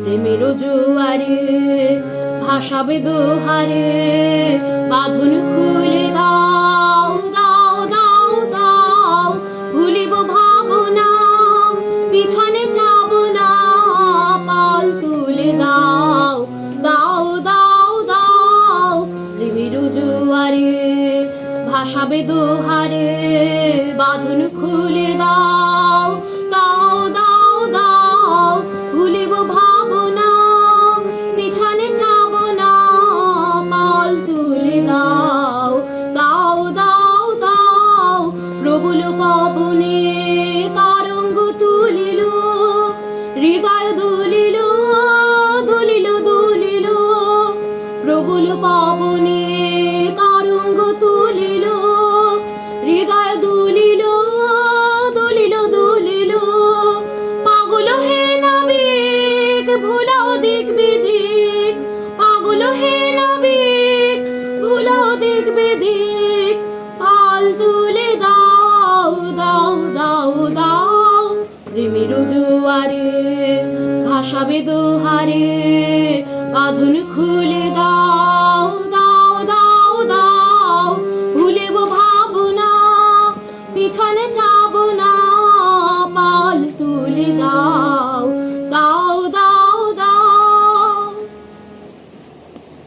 প্রেমের জোয়ারে ভাসাবে দোহারে, বাঁধন খুলে দাও দাও দাও দাও। ভুলিব ভাবনা, পিছনে যাব না, পাল তুলে দাও দাও দাও দাও। প্রেমের জোয়ারে ভাসাবে দোহারে, বাঁধন খুলে দাও দাও দাও দাও। ভুলিব ভাবনা, পিছনে যাব না, পাল তুলে দাও দাও দাও দাও। প্রবল পবনে তরঙ্গ তুলিল, হৃদয় দুলিল দুলিল দুলিল। প্রবল পবনে তরঙ্গ তুলিল, হৃদয় দুলিল দুলিল দুলিল। পাগল হে নাবিক ভুলাও দিক বিদিক, পাগল হে নাবিক ভুলাও দিক বিদিক। পাল তুলে দাও দাও দাও দাও। প্রেমের জোয়ারে ভাসাবে দোহারে, বাঁধন খুলে